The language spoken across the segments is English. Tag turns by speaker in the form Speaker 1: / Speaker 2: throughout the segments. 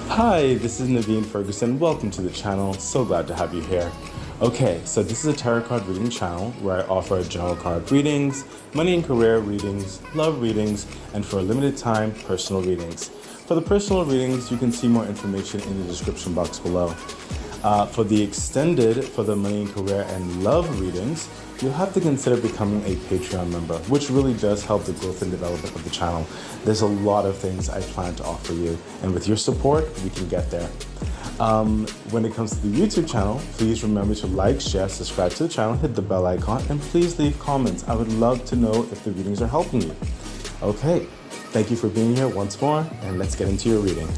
Speaker 1: Hi, this is Naveen Ferguson. Welcome to the channel. So glad to have you here. Okay, so this is a tarot card reading channel where I offer general card readings, money and career readings, love readings, and for a limited time, personal readings. For the personal readings, you can see more information in the description box below. For the money and career and love readings, you'll have to consider becoming a Patreon member, which really does help the growth and development of the channel. There's a lot of things I plan to offer you, and with your support, we can get there. When it comes to the YouTube channel, please remember to like, share, subscribe to the channel, hit the bell icon, and please leave comments. I would love to know if the readings are helping you. Okay, thank you for being here once more, and let's get into your reading.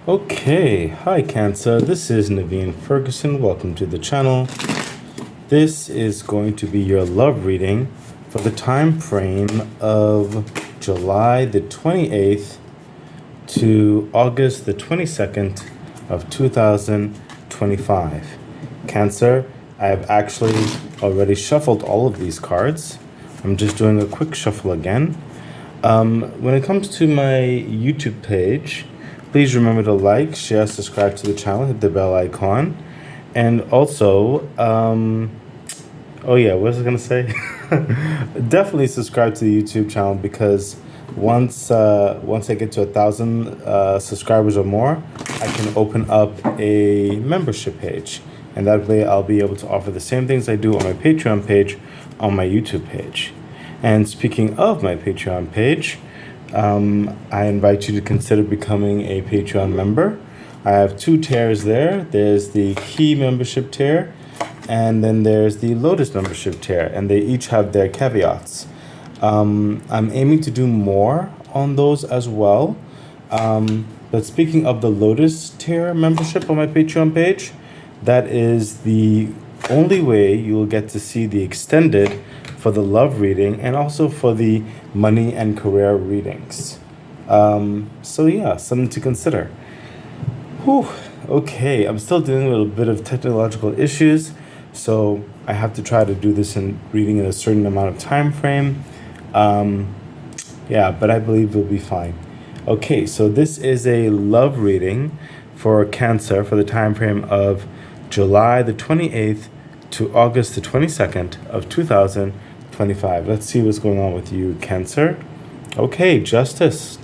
Speaker 1: Okay, hi Cancer, this is Naveen Ferguson. Welcome to the channel. This is going to be your love reading for the time frame of July the 28th to August the 22nd of 2025. Cancer, I have actually already shuffled all of these cards. I'm just doing a quick shuffle again. When it comes to my YouTube page, please remember to like, share, subscribe to the channel, hit the bell icon. And also, what was I going to say? Definitely subscribe to the YouTube channel because once I get to 1,000 subscribers or more, I can open up a membership page. And that way I'll be able to offer the same things I do on my Patreon page on my YouTube page. And speaking of my Patreon page, I invite you to consider becoming a Patreon member. I have two tiers there. There's the Key membership tier, and then there's the Lotus membership tier, and they each have their caveats. I'm aiming to do more on those as well. But speaking of the Lotus tier membership on my Patreon page, that is the only way you will get to see the extended for the love reading and also for the money and career readings. Something to consider. Whew. Okay, I'm still dealing with a bit of technological issues, so I have to try to do this in reading in a certain amount of time frame. But I believe we'll be fine. Okay, so this is a love reading for Cancer for the time frame of July the 28th to August the 22nd of 2025. Let's see what's going on with you, Cancer. Okay, Justice.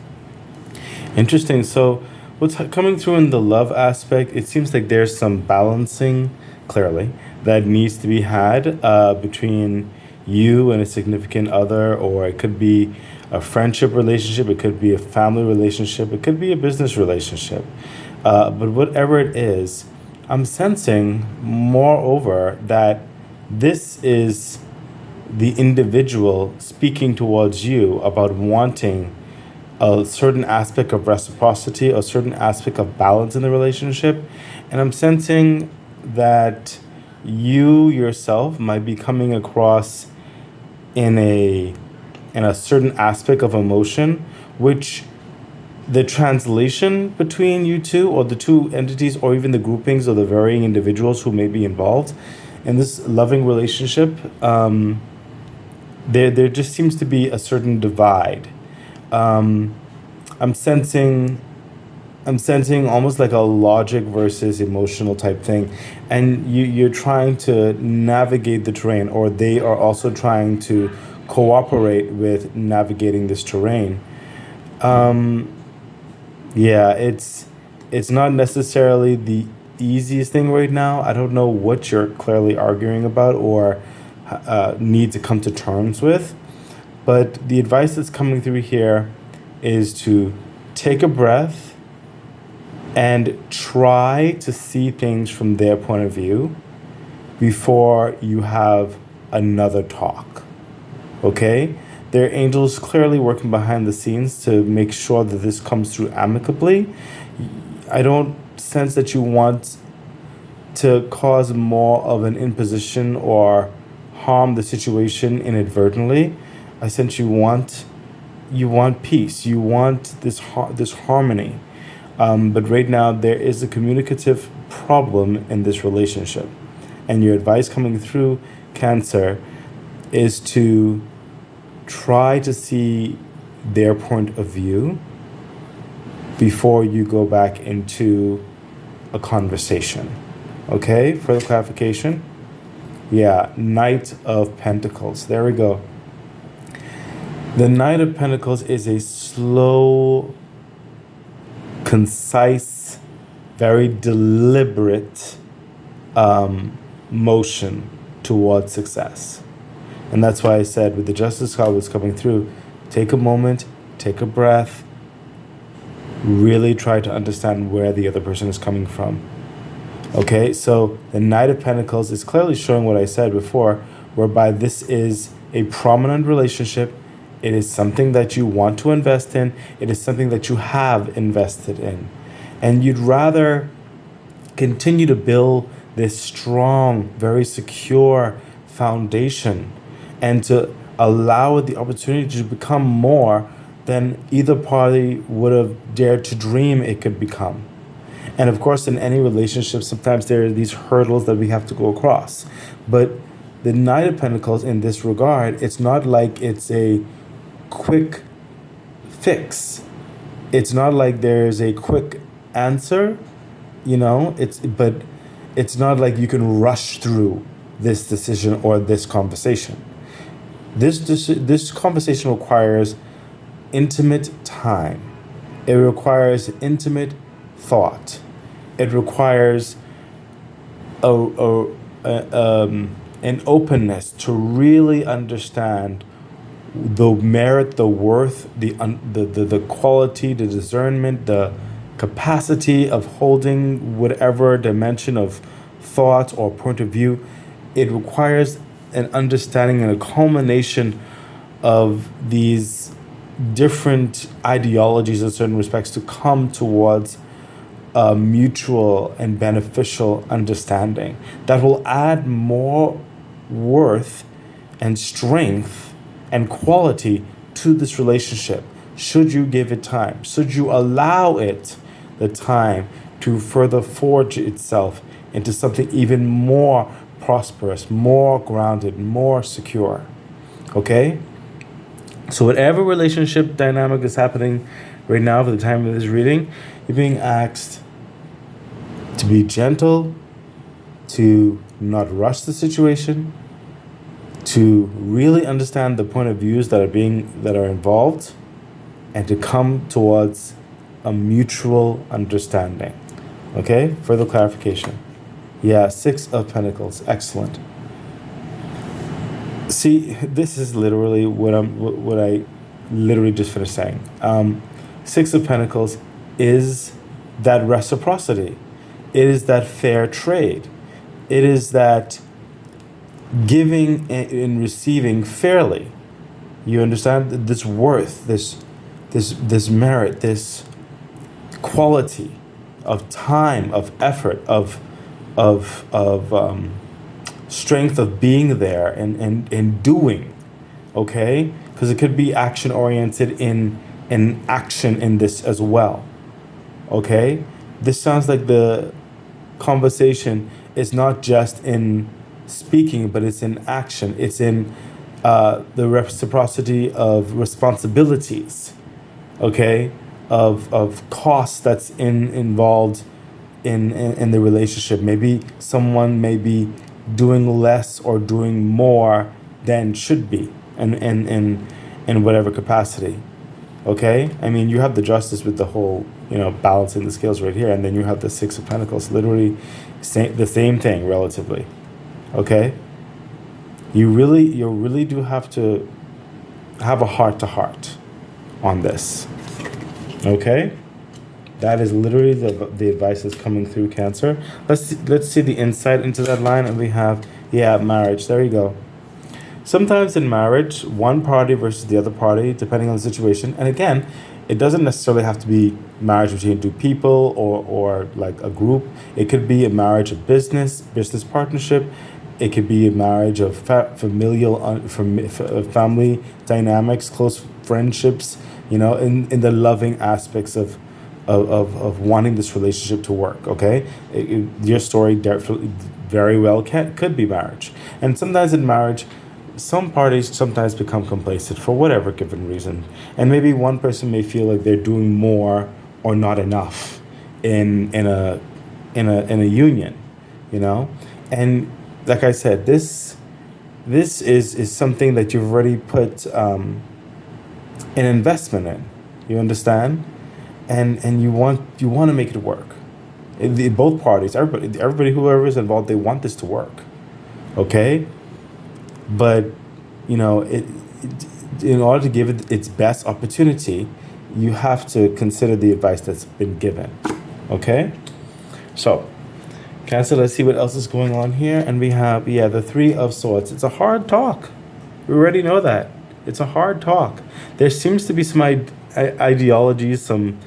Speaker 1: Interesting. So what's coming through in the love aspect, it seems like there's some balancing, clearly, that needs to be had between you and a significant other, or it could be a friendship relationship, it could be a family relationship, it could be a business relationship. But whatever it is, I'm sensing, moreover, that this is the individual speaking towards you about wanting a certain aspect of reciprocity, a certain aspect of balance in the relationship. And I'm sensing that you yourself might be coming across in a certain aspect of emotion, which the translation between you two or the two entities or even the groupings or the varying individuals who may be involved in this loving relationship, there just seems to be a certain divide. I'm sensing almost like a logic versus emotional type thing, and you're trying to navigate the terrain, or they are also trying to cooperate with navigating this terrain. It's not necessarily the easiest thing right now. I don't know what you're clearly arguing about or need to come to terms with, but the advice that's coming through here is to take a breath and try to see things from their point of view before you have another talk. Okay? There are angels clearly working behind the scenes to make sure that this comes through amicably. I don't sense that you want to cause more of an imposition or harm the situation inadvertently. I sense you want peace. You want this harmony. But right now there is a communicative problem in this relationship. And your advice coming through, Cancer, is to try to see their point of view before you go back into a conversation. Okay, further clarification? Yeah, Knight of Pentacles. There we go. The Knight of Pentacles is a slow, concise, very deliberate motion towards success. And that's why I said with the Justice card was coming through, take a moment, take a breath, really try to understand where the other person is coming from. Okay, so the Knight of Pentacles is clearly showing what I said before, whereby this is a prominent relationship. It is something that you want to invest in. It is something that you have invested in. And you'd rather continue to build this strong, very secure foundation and to allow it the opportunity to become more than either party would have dared to dream it could become. And of course, in any relationship, sometimes there are these hurdles that we have to go across. But the Knight of Pentacles in this regard, it's not like it's a quick fix. It's not like there's a quick answer, but it's not like you can rush through this decision or this conversation. This conversation requires intimate time. It requires intimate thought. It requires an openness to really understand the merit, the worth, the quality, the discernment, the capacity of holding whatever dimension of thought or point of view. It requires an understanding and a culmination of these different ideologies in certain respects to come towards a mutual and beneficial understanding that will add more worth and strength and quality to this relationship. Should you give it time? Should you allow it the time to further forge itself into something even more prosperous, more grounded, more secure? Okay? So whatever relationship dynamic is happening right now for the time of this reading, you're being asked to be gentle, to not rush the situation, to really understand the point of views that are involved, and to come towards a mutual understanding. Okay? Further clarification. Yeah, Six of Pentacles. Excellent. See, this is literally what I literally just finished saying. Six of Pentacles is that reciprocity. It is that fair trade. It is that giving and receiving fairly. You understand this worth, this merit, this quality of time, of effort, of strength of being there and doing, okay? Because it could be action oriented in action in this as well, okay? This sounds like the conversation is not just in speaking, but it's in action. It's in the reciprocity of responsibilities, okay? Of costs that's involved in the relationship. Maybe someone may be doing less or doing more than should be in whatever capacity. Okay? I mean, you have the Justice with the whole, balancing the scales right here, and then you have the Six of Pentacles, literally the same thing relatively. Okay? You really do have to have a heart-to-heart on this. Okay? That is literally the advice that's coming through, Cancer. Let's see the insight into that line, and we have, marriage. There you go. Sometimes in marriage, one party versus the other party, depending on the situation. And again, it doesn't necessarily have to be marriage between two people or like a group. It could be a marriage of business partnership. It could be a marriage of family dynamics, close friendships, in the loving aspects of wanting this relationship to work, okay? Your story very well could be marriage. And sometimes in marriage, some parties sometimes become complacent for whatever given reason, and maybe one person may feel like they're doing more or not enough in a union, you know, and like I said, this is something that you've already put an investment in. You understand, and you want to make it work. Both parties, everybody, whoever is involved, they want this to work. Okay, but in order to give it its best opportunity, you have to consider the advice that's been given. Okay, so Cancer, let's see what else is going on here. And we have, the Three of Swords. It's a hard talk. We already know that. It's a hard talk. There seems to be some ideologies, some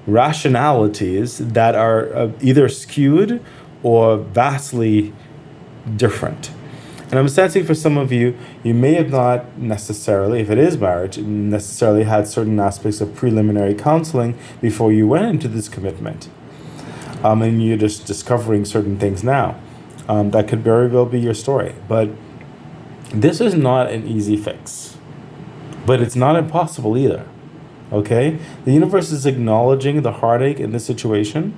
Speaker 1: rationalities that are either skewed or vastly different. And I'm sensing for some of you, you may have not necessarily, if it is marriage, necessarily had certain aspects of preliminary counseling before you went into this commitment. And you're just discovering certain things now. That could very well be your story. But this is not an easy fix. But it's not impossible either. Okay? The universe is acknowledging the heartache in this situation.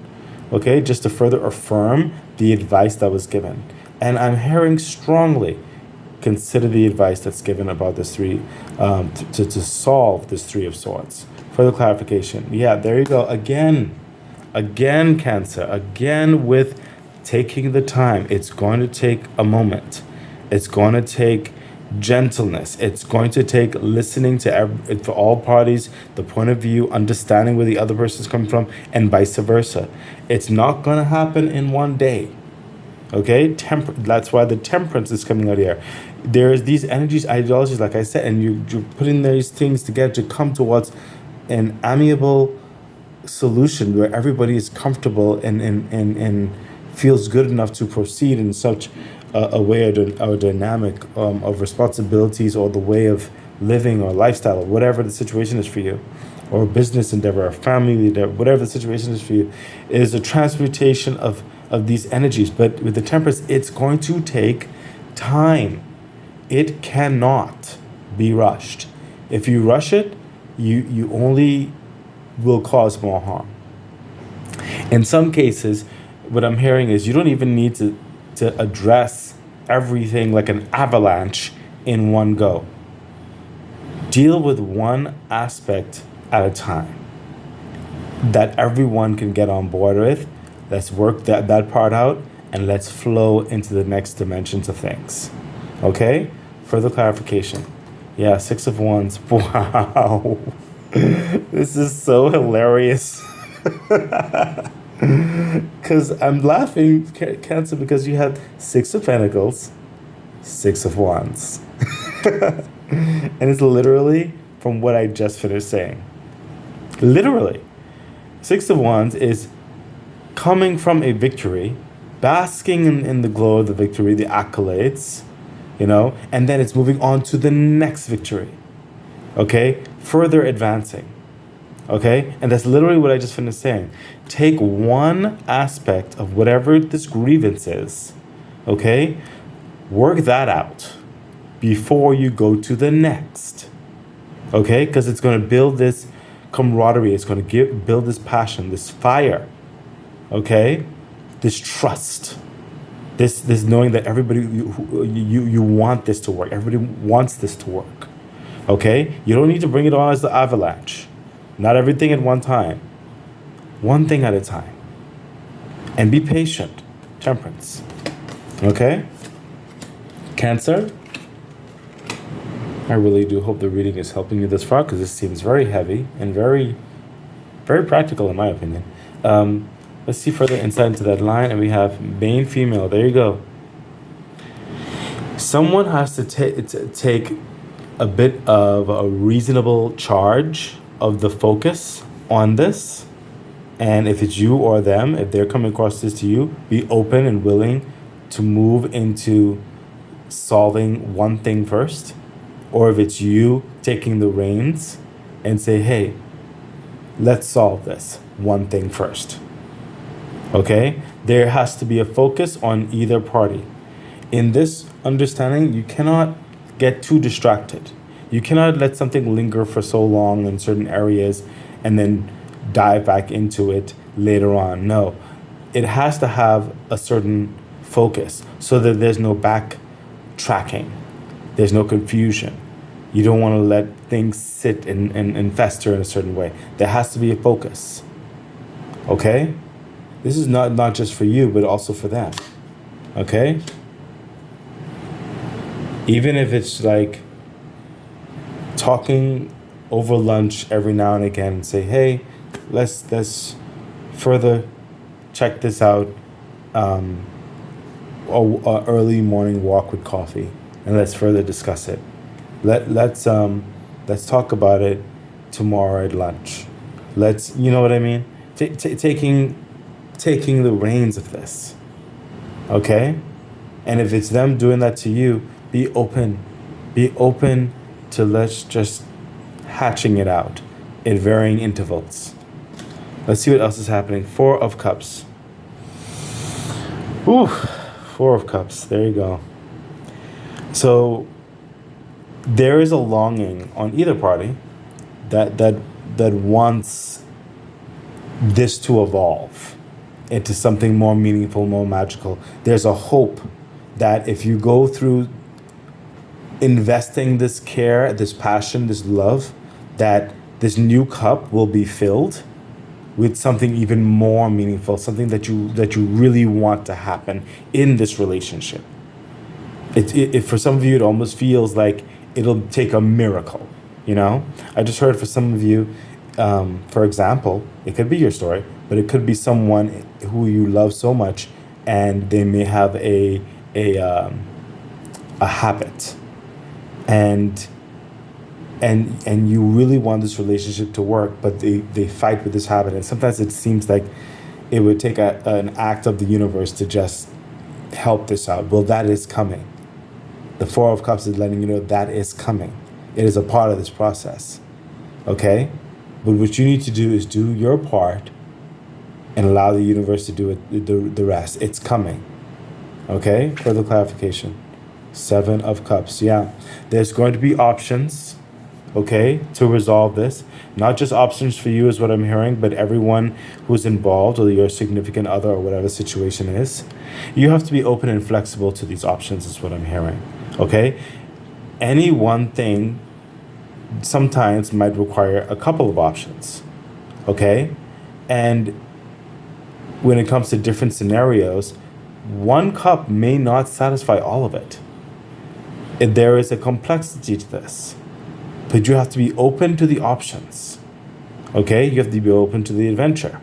Speaker 1: Okay? Just to further affirm the advice that was given. And I'm hearing strongly, consider the advice that's given about this three, to solve this Three of Swords. Further clarification. Yeah, there you go. Again, Cancer, again with taking the time. It's going to take a moment. It's going to take gentleness. It's going to take listening to for all parties, the point of view, understanding where the other person's coming from, and vice versa. It's not going to happen in one day. Okay? That's why the temperance is coming out here. There's these energies, ideologies, like I said, and you're putting these things together to come towards an amiable solution where everybody is comfortable and feels good enough to proceed in such a way or dynamic of responsibilities, or the way of living or lifestyle, or whatever the situation is for you, or business endeavor, or family endeavor, whatever the situation is for you, is a transmutation of these energies. But with the temperance, it's going to take time. It cannot be rushed. If you rush it, you only will cause more harm. In some cases, what I'm hearing is you don't even need to address everything like an avalanche in one go. Deal with one aspect at a time that everyone can get on board with. Let's work that part out, and let's flow into the next dimensions of things. Okay? Further clarification. Yeah, Six of Wands. Wow. This is so hilarious. Because I'm laughing, Cancer, because you had Six of Pentacles, Six of Wands. And it's literally from what I just finished saying. Literally. Six of Wands is coming from a victory, basking in the glow of the victory, the accolades, and then it's moving on to the next victory. Okay? Further advancing. Okay? And that's literally what I just finished saying. Take one aspect of whatever this grievance is. Okay? Work that out before you go to the next. Okay? Because it's going to build this camaraderie. It's going to build this passion, this fire. Okay? This trust. This knowing that everybody, you want this to work. Everybody wants this to work. Okay? You don't need to bring it on as the avalanche. Not everything at one time. One thing at a time. And be patient. Temperance. Okay? Cancer? I really do hope the reading is helping you this far, because this seems very heavy and very, very practical in my opinion. Let's see further insight into that line. And we have main female. There you go. Someone has to take a bit of a reasonable charge of the focus on this. And if it's you or them, if they're coming across this to you, be open and willing to move into solving one thing first. Or if it's you taking the reins and say, hey, let's solve this one thing first. Okay? There has to be a focus on either party. In this understanding, you cannot get too distracted. You cannot let something linger for so long in certain areas and then dive back into it later on. No, it has to have a certain focus so that there's no backtracking, there's no confusion. You don't want to let things sit and fester in a certain way. There has to be a focus. Okay? This is not just for you, but also for them. Okay? Even if it's like talking over lunch every now and again and say, hey, let's further check this out. A early morning walk with coffee, and let's further discuss it. Let's talk about it tomorrow at lunch. You know what I mean? Taking the reins of this. Okay? And if it's them doing that to you, be open. Be open to let's just hatching it out in varying intervals. Let's see what else is happening. 4 of Cups. Ooh, 4 of Cups. There you go. So there is a longing on either party that wants this to evolve into something more meaningful, more magical. There's a hope that if you go through investing this care, this passion, this love, that this new cup will be filled with something even more meaningful, something that you really want to happen in this relationship. It for some of you, it almost feels like it'll take a miracle, you know? I just heard for some of you, for example, it could be your story, but it could be someone who you love so much and they may have a habit and you really want this relationship to work, but they fight with this habit. And sometimes it seems like it would take an act of the universe to just help this out. Well, that is coming. The 4 of Cups is letting you know that is coming. It is a part of this process. Okay? But what you need to do is do your part and allow the universe to do the rest. It's coming. Okay? Further clarification. 7 of Cups. Yeah. There's going to be options, okay, to resolve this. Not just options for you is what I'm hearing, but everyone who's involved or your significant other or whatever the situation is. You have to be open and flexible to these options is what I'm hearing. Okay? Any one thing sometimes might require a couple of options. Okay? And when it comes to different scenarios, one cup may not satisfy all of it. There is a complexity to this. But you have to be open to the options. Okay? You have to be open to the adventure.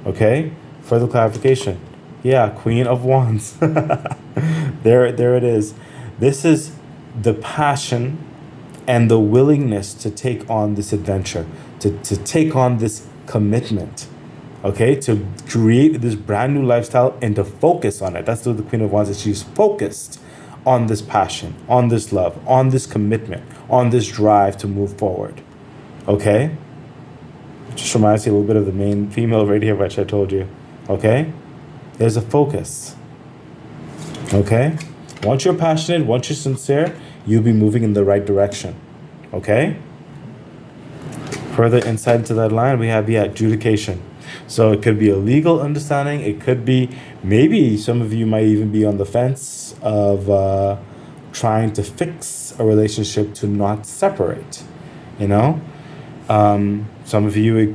Speaker 1: Okay? Further clarification. Yeah, Queen of Wands. There it is. This is the passion and the willingness to take on this adventure, to take on this commitment, okay? To create this brand new lifestyle and to focus on it. That's what the Queen of Wands is. She's focused on this passion, on this love, on this commitment, on this drive to move forward, okay? Just reminds you a little bit of the main female right here, which I told you, okay? There's a focus, okay? Once you're passionate, once you're sincere, you'll be moving in the right direction, okay? Further insight into that line, we have the adjudication. So it could be a legal understanding. It could be, maybe some of you might even be on the fence of trying to fix a relationship to not separate, you know? Some of you, it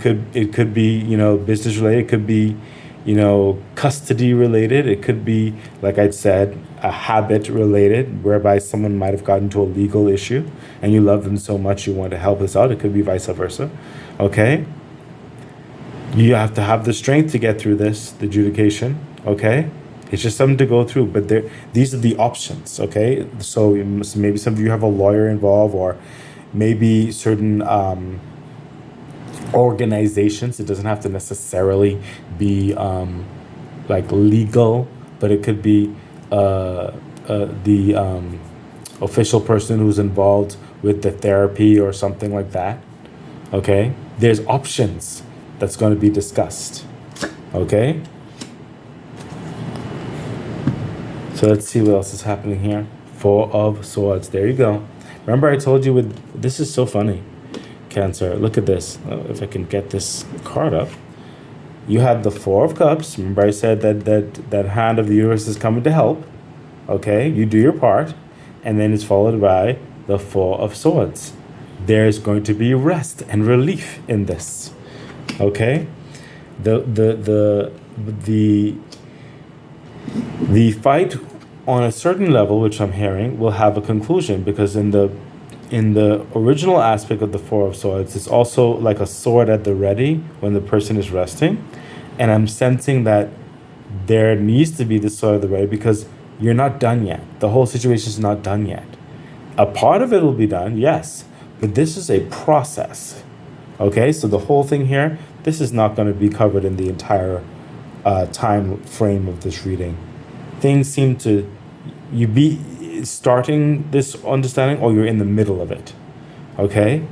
Speaker 1: could be, you know, business related. It could be, you know, custody related. It could be, like I said, a habit related, whereby someone might have gotten to a legal issue and you love them so much you want to help this out. It could be vice versa, okay? You have to have the strength to get through this, the adjudication, okay? It's just something to go through, but these are the options, okay? So maybe some of you have a lawyer involved, or maybe certain organizations. It doesn't have to necessarily be like legal, but it could be the official person who's involved with the therapy or something like that, okay? There's options that's going to be discussed, okay? So let's see what else is happening here. Four of Swords. There you go. Remember I told you this is so funny, Cancer. Look at this. If I can get this card up. You had the Four of Cups. Remember I said that hand of the universe is coming to help. Okay, you do your part. And then it's followed by the Four of Swords. There's going to be rest and relief in this. Okay? The fight on a certain level, which I'm hearing, will have a conclusion, because in the original aspect of the Four of Swords, it's also like a sword at the ready when the person is resting. And I'm sensing that there needs to be this sword at the ready because you're not done yet. The whole situation is not done yet. A part of it will be done, yes, but this is a process. Okay, so the whole thing here, this is not going to be covered in the entire time frame of this reading. Things seem to, you be starting this understanding or you're in the middle of it. Okay,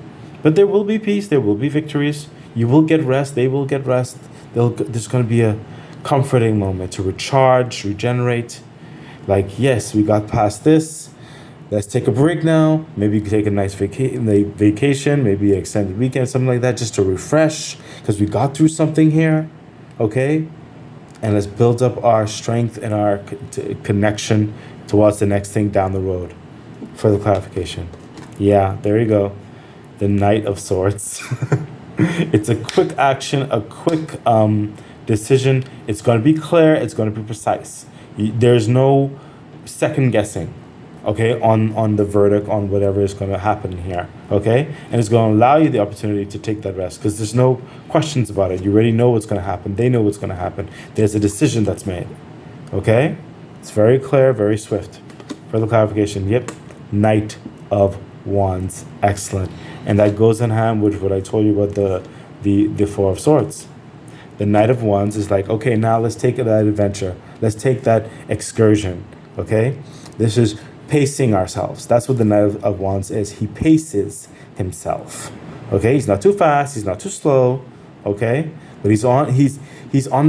Speaker 1: but there will be peace, there will be victories. You will get rest, they will get rest. There's going to be a comforting moment to recharge, regenerate. Like, yes, we got past this. Let's take a break now. Maybe you can take a nice vacation, maybe an extended weekend, something like that, just to refresh, because we got through something here, okay? And let's build up our strength and our connection towards the next thing down the road. Further clarification. Yeah, there you go. The Knight of Swords. It's a quick action, a quick decision. It's going to be clear. It's going to be precise. There's no second guessing, okay, on the verdict, on whatever is going to happen here, okay? And it's going to allow you the opportunity to take that rest because there's no questions about it. You already know what's going to happen. They know what's going to happen. There's a decision that's made, okay? It's very clear, very swift. Further clarification, yep, Knight of Wands, excellent. And that goes in hand with what I told you about the Four of Swords. The Knight of Wands is like, okay, now let's take that adventure. Let's take that excursion, okay? This is pacing ourselves. That's what the Knight of Wands is. He paces himself, okay? He's not too fast. He's not too slow, okay? But he's on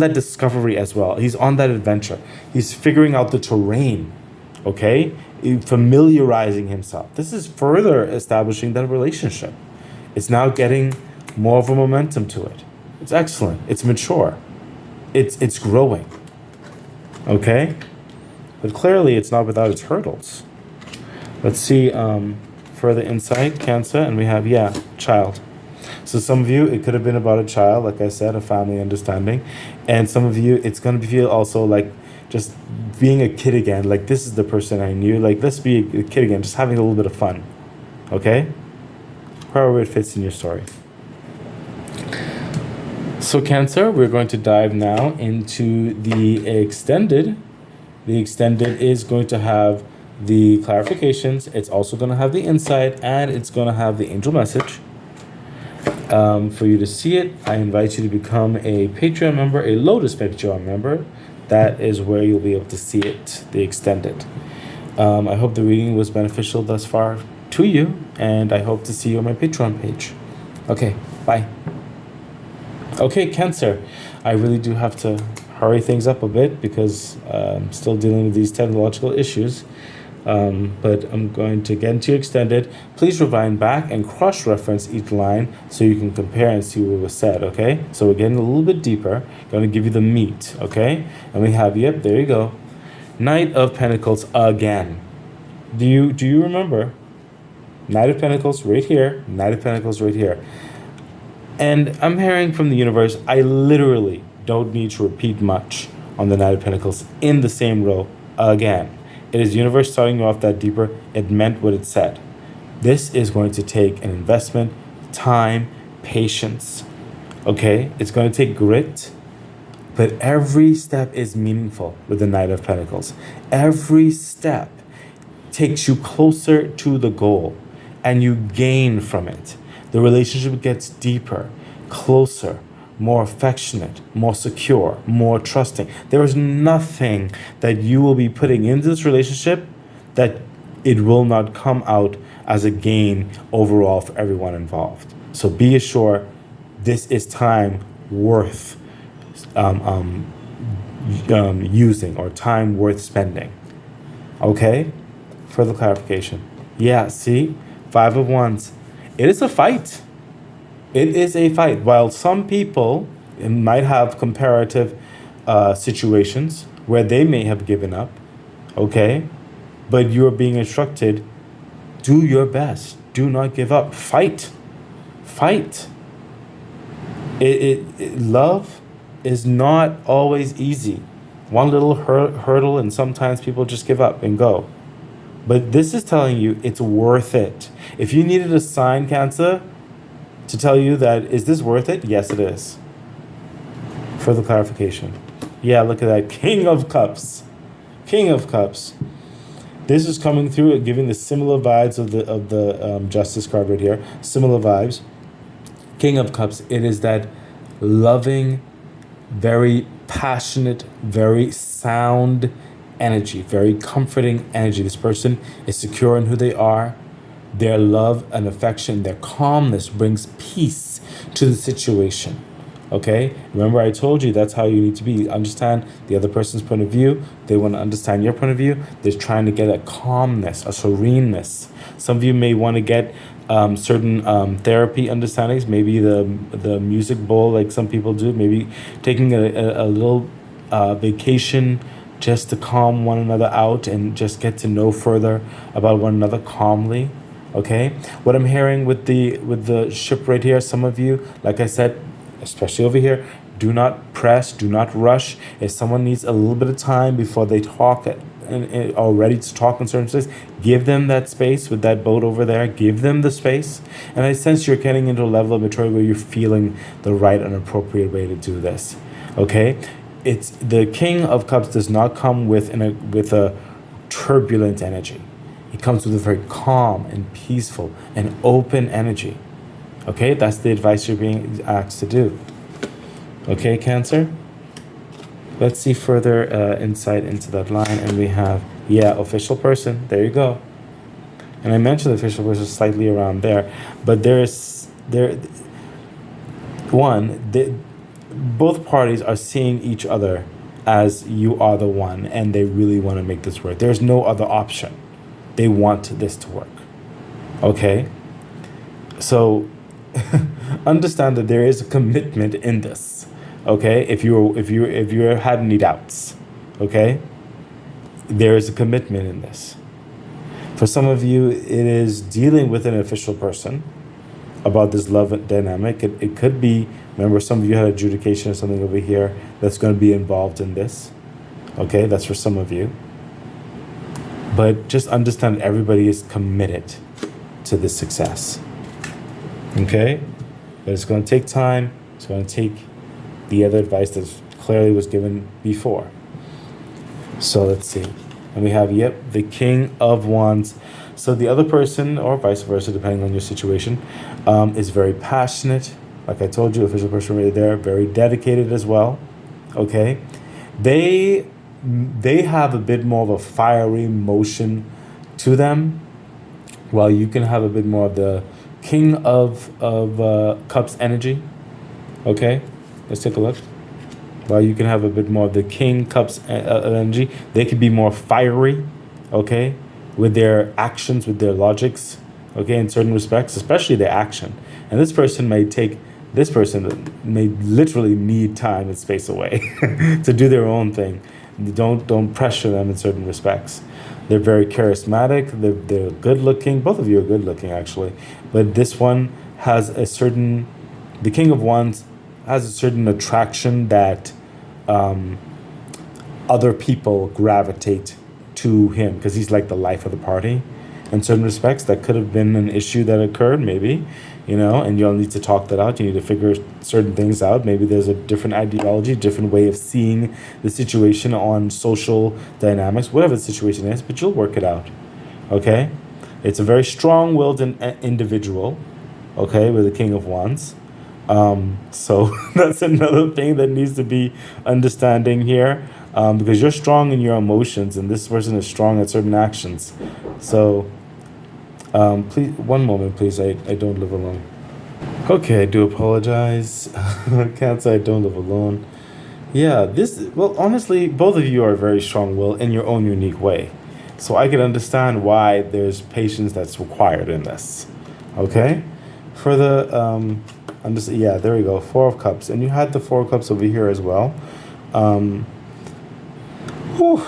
Speaker 1: that discovery as well. He's on that adventure. He's figuring out the terrain, okay? Familiarizing himself. This is further establishing that relationship. It's now getting more of a momentum to it. It's excellent. It's mature. It's growing. Okay? But clearly it's not without its hurdles. Let's see further insight, Cancer, and we have, child. So some of you, it could have been about a child, like I said, a family understanding. And some of you, it's going to feel also like just being a kid again. Like, this is the person I knew. Like, let's be a kid again, just having a little bit of fun. Okay? However it fits in your story. So Cancer, we're going to dive now into the extended. The extended is going to have the clarifications. It's also going to have the insight, and it's going to have the angel message. For you to see it, I invite you to become a Patreon member, a Lotus Patreon member. That is where you'll be able to see it, the extended. I hope the reading was beneficial thus far to you, and I hope to see you on my Patreon page. Okay, bye. Okay, Cancer, I really do have to hurry things up a bit because I'm still dealing with these technological issues. But I'm going to get into extended. Please rewind back and cross-reference each line so you can compare and see what was said, okay? So we're getting a little bit deeper. Going to give you the meat, okay? And we have, yep, there you go. Knight of Pentacles again. Do you remember? Knight of Pentacles right here. Knight of Pentacles right here. And I'm hearing from the universe, I literally don't need to repeat much on the Knight of Pentacles in the same row again. It is universe starting you off that deeper. It meant what it said. This is going to take an investment, time, patience. Okay? It's going to take grit, but every step is meaningful with the Knight of Pentacles. Every step takes you closer to the goal, and you gain from it. The relationship gets deeper, closer, more affectionate, more secure, more trusting. There is nothing that you will be putting into this relationship that it will not come out as a gain overall for everyone involved. So be assured, this is time worth using, or time worth spending. Okay? Further clarification. Yeah, see? Five of Wands. It is a fight. It is a fight. While some people might have comparative situations where they may have given up, okay? But you're being instructed, do your best. Do not give up. Fight. Fight. Love is not always easy. One little hurdle, and sometimes people just give up and go. But this is telling you it's worth it. If you needed a sign, Cancer, to tell you that, is this worth it? Yes, it is. Further clarification. Yeah, look at that. King of Cups. King of Cups. This is coming through, giving the similar vibes of the Justice card right here. Similar vibes. King of Cups. It is that loving, very passionate, very sound energy, very comforting energy. This person is secure in who they are. Their love and affection, their calmness brings peace to the situation. Okay? Remember, I told you that's how you need to be. Understand the other person's point of view. They want to understand your point of view. They're trying to get a calmness, a sereneness. Some of you may want to get certain therapy understandings, maybe the music bowl, like some people do, maybe taking a little vacation just to calm one another out and just get to know further about one another calmly. Okay, what I'm hearing with the ship right here, some of you, like I said, especially over here, do not press, do not rush. If someone needs a little bit of time before they talk and are ready to talk in certain space, give them that space with that boat over there. Give them the space. And I sense you're getting into a level of maturity where you're feeling the right and appropriate way to do this. Okay, it's the King of Cups does not come with a turbulent energy. It comes with a very calm and peaceful and open energy. Okay, that's the advice you're being asked to do. Okay, Cancer? Let's see further insight into that line. And we have, yeah, official person. There you go. And I mentioned the official person slightly around there. But both parties are seeing each other as you are the one. And they really want to make this work. There's no other option. They want this to work. Okay? So understand that there is a commitment in this. Okay? If you had any doubts, okay? There is a commitment in this. For some of you, it is dealing with an official person about this love dynamic. It could be, remember, some of you had adjudication or something over here that's going to be involved in this. Okay? That's for some of you. But just understand everybody is committed to this success. Okay? But it's going to take time. It's going to take the other advice that clearly was given before. So let's see. And we have, yep, the King of Wands. So the other person, or vice versa, depending on your situation, is very passionate. Like I told you, official person right there, very dedicated as well. Okay? They have a bit more of a fiery motion to them, while you can have a bit more of the King of Cups energy. Okay, let's take a look. While you can have a bit more of the King Cups energy, they can be more fiery, okay, with their actions, with their logics, okay, in certain respects, especially their action. And this person may literally need time and space away to do their own thing. Don't pressure them in certain respects. They're very charismatic. They're good looking. Both of you are good looking, actually. But this one has the King of Wands has a certain attraction that other people gravitate to him because he's like the life of the party. In certain respects, that could have been an issue that occurred, maybe, and you'll need to talk that out. You need to figure certain things out. Maybe there's a different ideology, different way of seeing the situation on social dynamics, whatever the situation is, but you'll work it out, okay? It's a very strong-willed individual, okay, with the King of Wands. So that's another thing that needs to be understanding here, because you're strong in your emotions, and this person is strong at certain actions. So please, one moment, please. I don't live alone. Okay, I do apologize. Can't say I don't live alone. Yeah, honestly, both of you are very strong-willed in your own unique way. So I can understand why there's patience that's required in this. Okay? For the yeah, there we go. Four of Cups. And you had the Four of Cups over here as well. Whew.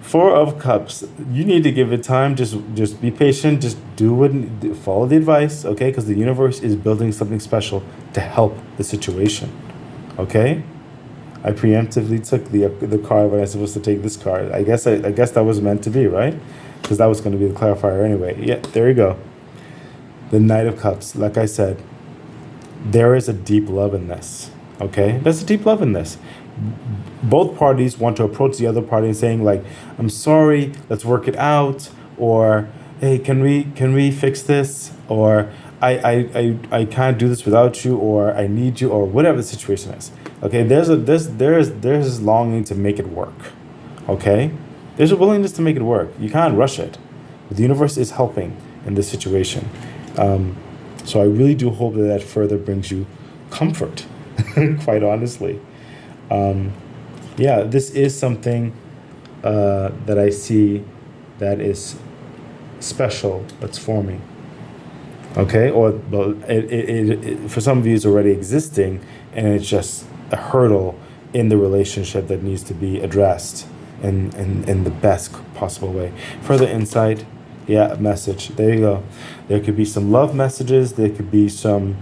Speaker 1: Four of Cups. You need to give it time. Just be patient. Just follow the advice, okay? Because the universe is building something special to help the situation. Okay? I preemptively took the card when I was supposed to take this card. I guess that was meant to be, right? Because that was going to be the clarifier anyway. Yeah, there you go. The Knight of Cups. Like I said, there is a deep love in this. Okay? There's a deep love in this. Both parties want to approach the other party and saying like, I'm sorry, let's work it out, or hey, can we fix this, or I can't do this without you, or I need you, or whatever the situation is. Okay, there's this longing to make it work. Okay, there's a willingness to make it work. You can't rush it. The universe is helping in this situation. So I really do hope that further brings you comfort. Quite honestly. Yeah, this is something that I see that is special, that's forming. Okay, or well, it for some of you it's already existing, and it's just a hurdle in the relationship that needs to be addressed in the best possible way. Further insight, yeah, message. There you go. There could be some love messages. There could be some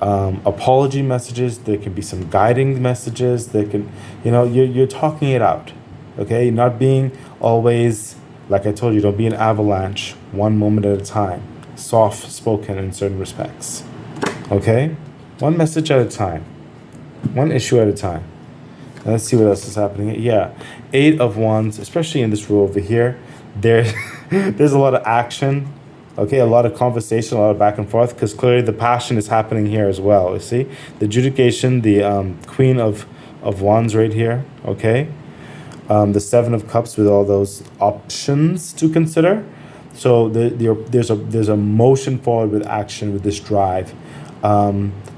Speaker 1: apology messages. There can be some guiding messages. There can, you're talking it out. Okay, you're not being always, like I told you, don't be an avalanche, one moment at a time, soft spoken in certain respects. Okay, one message at a time, one issue at a time. Now let's see what else is happening. Yeah, Eight of Wands, especially in this row over here, there's a lot of action. Okay, a lot of conversation, a lot of back and forth, because clearly the passion is happening here as well. You see, the adjudication, the Queen of Wands right here. Okay, the Seven of Cups with all those options to consider. So there's a motion forward with action, with this drive.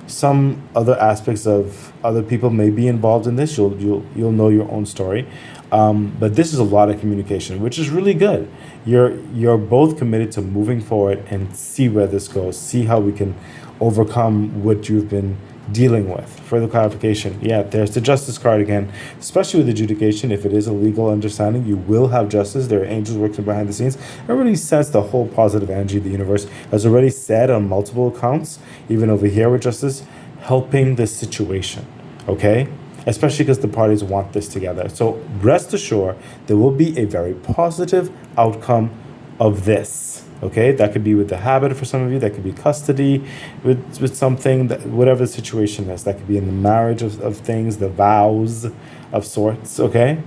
Speaker 1: Some other aspects of other people may be involved in this. You'll know your own story, but this is a lot of communication, which is really good. You're both committed to moving forward and see where this goes. See how we can overcome what you've been dealing with. Further clarification. Yeah, there's the Justice card again. Especially with adjudication, if it is a legal understanding, you will have justice. There are angels working behind the scenes. It really sets the whole positive energy of the universe. As already said on multiple accounts, even over here with justice, helping the situation. Okay? Especially because the parties want this together. So rest assured, there will be a very positive outcome of this. Okay, that could be with the habit for some of you. That could be custody with something, that, whatever the situation is. That could be in the marriage of things, the vows of sorts. Okay,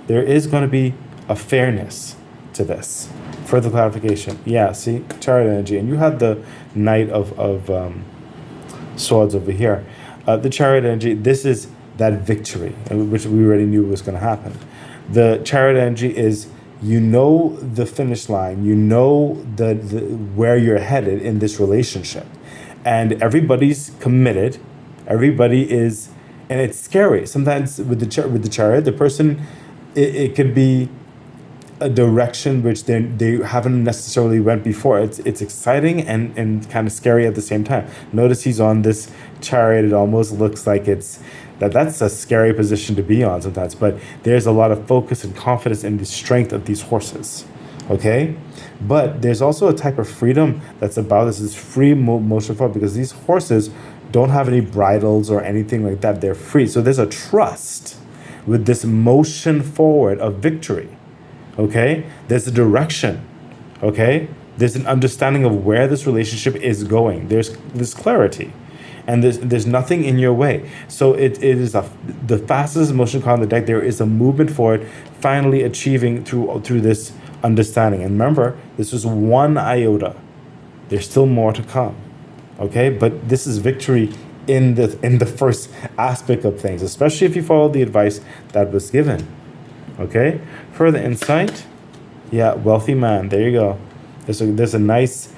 Speaker 1: there is going to be a fairness to this. Further clarification. Yeah, see, Chariot energy. And you had the Knight of Swords over here. The Chariot energy, this is that victory, which we already knew was going to happen. The Chariot energy is, the finish line, the where you're headed in this relationship, and everybody's committed. Everybody is, and it's scary sometimes with the Chariot. The person, it could be a direction which they haven't necessarily went before. It's exciting and kind of scary at the same time. Notice he's on this chariot. It almost looks like that's a scary position to be on sometimes, but there's a lot of focus and confidence in the strength of these horses. Okay, but there's also a type of freedom that's about this is free motion forward, because these horses don't have any bridles or anything like that. They're free, so there's a trust with this motion forward of victory. Okay, there's a direction. Okay, there's an understanding of where this relationship is going. There's clarity, and there's nothing in your way. So it is the fastest motion card on the deck. There is a movement forward, finally achieving through this understanding. And remember, this was one iota. There's still more to come. Okay, but this is victory in the first aspect of things, especially if you follow the advice that was given. Okay, further insight. Yeah, wealthy man. There you go. There's a nice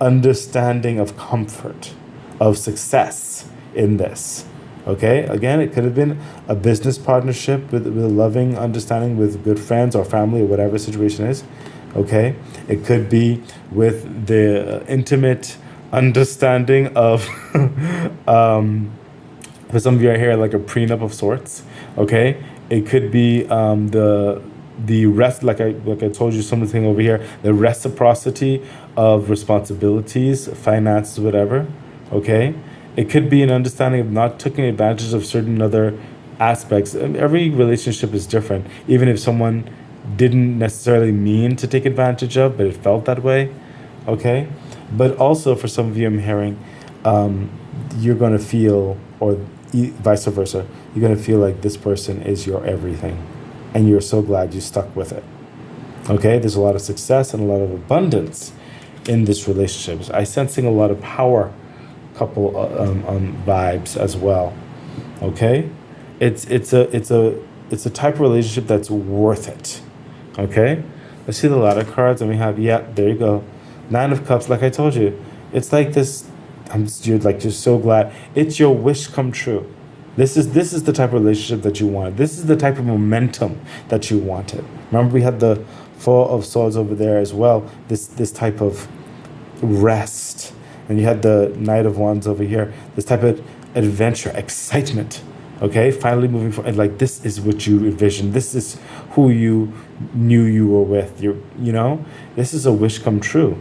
Speaker 1: understanding of comfort, of success in this. Okay, again, it could have been a business partnership with a loving understanding with good friends or family or whatever situation is. Okay, it could be with the intimate understanding of, for some of you are here, like a prenup of sorts. Okay, it could be the rest, like I told you, something over here, the reciprocity of responsibilities, finances, whatever. Okay, it could be an understanding of not taking advantage of certain other aspects. And every relationship is different, even if someone didn't necessarily mean to take advantage of, but it felt that way. Okay, but also for some of you, I'm hearing, you're going to feel, or vice versa, you're going to feel like this person is your everything, and you're so glad you stuck with it. Okay, there's a lot of success and a lot of abundance in this relationship. I sensing a lot of power couple vibes as well. Okay, it's a type of relationship that's worth it. Okay, let's see the ladder cards, and we have, yeah, there you go, Nine of Cups. Like I told you, it's like this. You're like just so glad. It's your wish come true. This is the type of relationship that you wanted. This is the type of momentum that you wanted. Remember, we had the Four of Swords over there as well. This type of rest, and you had the Knight of Wands over here. This type of adventure, excitement. Okay, finally moving forward. Like, this is what you envisioned. This is who you knew you were with. This is a wish come true.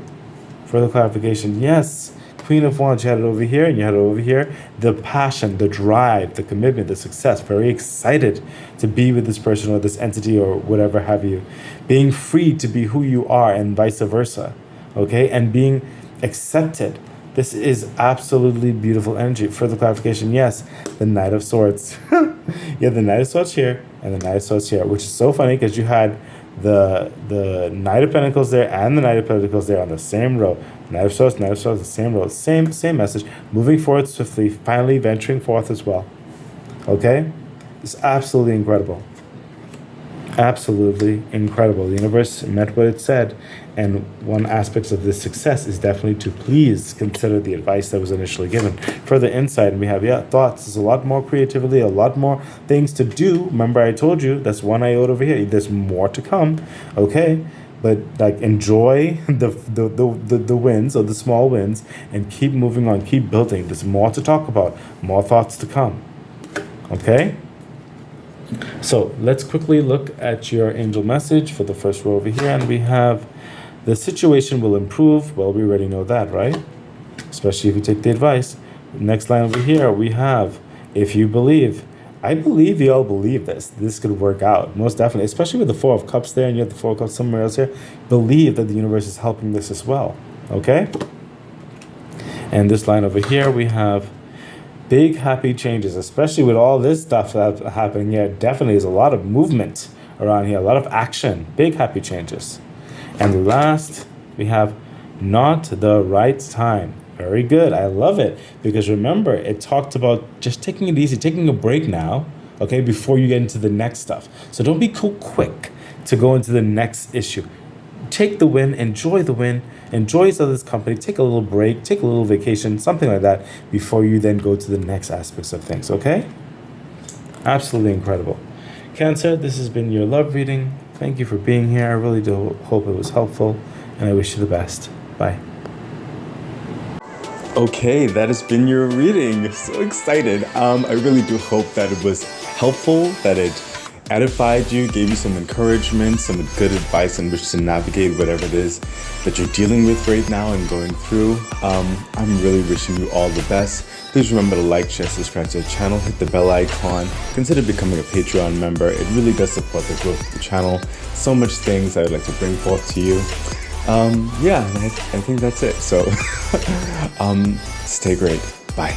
Speaker 1: Further clarification, yes. Queen of Wands, you had it over here, and you had it over here. The passion, the drive, the commitment, the success. Very excited to be with this person or this entity or whatever have you. Being free to be who you are and vice versa. Okay, and being accepted. This is absolutely beautiful energy. Further clarification, yes, the Knight of Swords. Yeah, the Knight of Swords here and the Knight of Swords here, which is so funny because you had the Knight of Pentacles there and the Knight of Pentacles there on the same row. Knight of Swords, the same row. Same message. Moving forward swiftly, finally venturing forth as well. Okay? It's absolutely incredible. Absolutely incredible. The universe meant what it said, and one aspect of this success is definitely to please consider the advice that was initially given. Further insight, and we have, thoughts. There's a lot more creativity, a lot more things to do. Remember, I told you that's one iota over here. There's more to come. Okay, but like, enjoy the wins or the small wins, and keep moving on, keep building. There's more to talk about, more thoughts to come. Okay. So let's quickly look at your angel message for the first row over here, and we have the situation will improve. Well, we already know that, right? Especially if you take the advice. Next line over here, we have, if you believe. I believe you all believe this. This could work out, most definitely, especially with the Four of Cups there, and you have the Four of Cups somewhere else here. Believe that the universe is helping this as well, okay? And this line over here, we have big happy changes, especially with all this stuff that's happening here. Definitely is a lot of movement around here, a lot of action, big happy changes. And last, we have not the right time. Very good. I love it, because remember, it talked about just taking it easy, taking a break now, okay, before you get into the next stuff. So don't be too quick to go into the next issue. Take the win, enjoy each other's company, take a little break, take a little vacation, something like that, before you then go to the next aspects of things, okay? Absolutely incredible. Cancer, this has been your love reading. Thank you for being here. I really do hope it was helpful, and I wish you the best. Bye.
Speaker 2: Okay, that has been your reading. So excited. I really do hope that it was helpful, that it edified you, gave you some encouragement, some good advice on which to navigate whatever it is that you're dealing with right now and going through. I'm really wishing you all the best. Please remember to like, share, subscribe to the channel, hit the bell icon, consider becoming a Patreon member. It really does support the growth of the channel. So much things I would like to bring forth to you. I think that's it. So stay great. Bye.